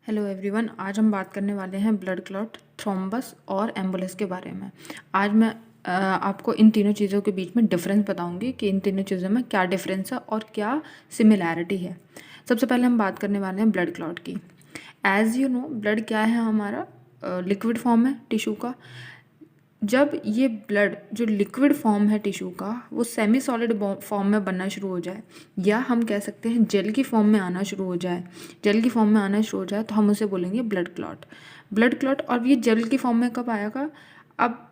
Hello everyone, आज हम बात करने वाले हैं ब्लड क्लॉट, थ्रोम्बस और एम्बुलेंस के बारे में। आज मैं आपको इन तीनों चीज़ों के बीच में डिफरेंस बताऊंगी कि इन तीनों चीज़ों में क्या डिफरेंस है और क्या सिमिलैरिटी है। सबसे पहले हम बात करने वाले हैं ब्लड क्लॉट की। एज़ यू नो, ब्लड क्या है हमारा? लिक्विड फॉर्म है टिश्यू का। जब ये ब्लड जो लिक्विड फॉर्म है टिश्यू का वो सेमी सॉलिड फॉर्म में बनना शुरू हो जाए, या हम कह सकते हैं जेल की फॉर्म में आना शुरू हो जाए, जेल की फॉर्म में आना शुरू हो जाए, तो हम उसे बोलेंगे ब्लड क्लॉट। Blood clot. और ये जेल की फॉर्म में कब आएगा? अब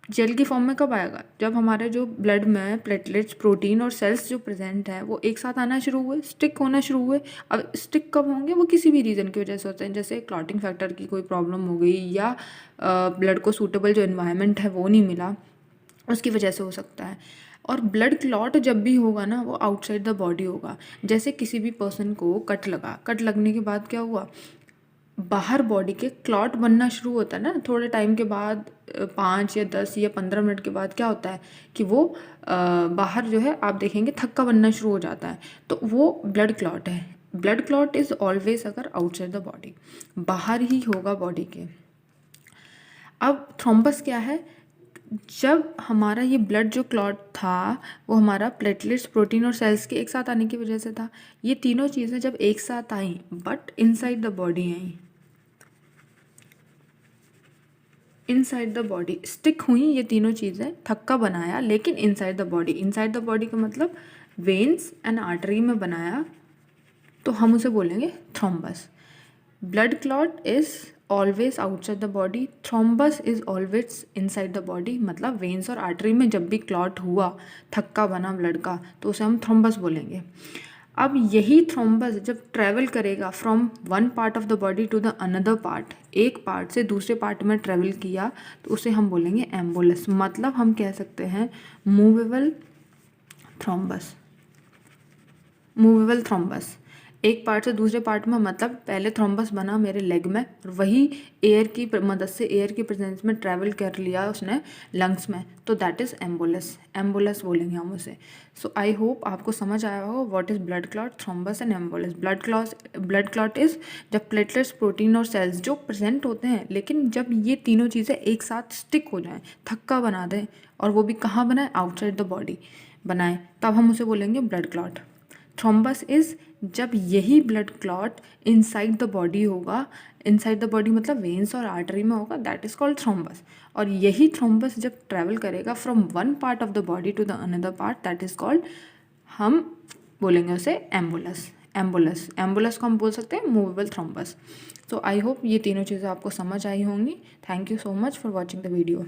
जेल की फॉर्म में कब आएगा? जब हमारे जो ब्लड में प्लेटलेट्स, प्रोटीन और सेल्स जो प्रेजेंट है वो एक साथ आना शुरू हुए, स्टिक होना शुरू हुए। अब स्टिक कब होंगे? वो किसी भी रीज़न की वजह से होते हैं, जैसे क्लॉटिंग फैक्टर की कोई प्रॉब्लम हो गई, या ब्लड को सूटेबल जो इन्वायरमेंट है वो नहीं मिला, उसकी वजह से हो सकता है। और ब्लड क्लॉट जब भी होगा ना, वो आउटसाइड द बॉडी होगा। जैसे किसी भी पर्सन को कट लगा, कट लगने के बाद क्या हुआ? बाहर बॉडी के क्लॉट बनना शुरू होता है ना थोड़े टाइम के बाद, 5 या 10 या 15 मिनट के बाद क्या होता है कि वो बाहर जो है आप देखेंगे थक्का बनना शुरू हो जाता है, तो वो ब्लड क्लॉट है। ब्लड क्लॉट इज़ ऑलवेज अगर आउटसाइड द बॉडी, बाहर ही होगा बॉडी के। अब थ्रोम्बस क्या है? जब हमारा ये ब्लड जो क्लॉट था वो हमारा प्लेटलेट्स, प्रोटीन और सेल्स के एक साथ आने की वजह से था। ये तीनों चीज़ें जब एक साथ आई बट इनसाइड द बॉडी आई, इनसाइड द बॉडी स्टिक हुई, ये तीनों चीज़ें थक्का बनाया, लेकिन inside the body, inside the body का मतलब वेन्स एंड आर्टरी में बनाया, तो हम उसे बोलेंगे thrombus. Blood clot is always outside the body, thrombus is always inside the body. मतलब वेन्स और आर्टरी में जब भी क्लॉट हुआ, थक्का बना ब्लड का, तो उसे हम थ्रोम्बस बोलेंगे। अब यही थ्रोम्बस जब ट्रैवल करेगा from one part of the body to the another part, एक पार्ट से दूसरे पार्ट में ट्रैवल किया, तो उसे हम बोलेंगे एम्बुलेंस। मतलब हम कह सकते हैं मूवेबल थ्रोम्बस, मूवेबल थ्रोम्बस। एक पार्ट से दूसरे पार्ट में, मतलब पहले थ्रोम्बस बना मेरे लेग में और वही एयर की मदद से, एयर की प्रेजेंस में ट्रैवल कर लिया उसने लंग्स में, तो दैट इज़ एम्बुलेंस। एम्बुलेंस बोलेंगे हम उसे। सो आई होप आपको समझ आया होगा what is blood clot, thrombus and ambulance. Blood clot is जब प्लेटलेट्स, प्रोटीन और सेल्स जो प्रेजेंट होते हैं, लेकिन जब ये तीनों चीज़ें एक साथ स्टिक हो जाएं, थक्का बना दें, और वो भी कहाँ बनाए? आउटसाइड द बॉडी बनाए, तब हम उसे बोलेंगे ब्लड क्लॉट। थ्रोम्बस इज़ जब यही blood clot inside the body होगा, इनसाइड द बॉडी मतलब वेन्स और आर्टरी में होगा, दैट इज़ कॉल्ड थ्रोम्बस। और यही थ्रोम्बस जब ट्रैवल करेगा from one part of the body to the another part, that is called, हम बोलेंगे उसे एम्बुलस। एम्बुलस, एम्बुलस को हम बोल सकते हैं movable thrombus. So I hope ये तीनों चीज़ें आपको समझ आई होंगी। Thank you so much for watching the video.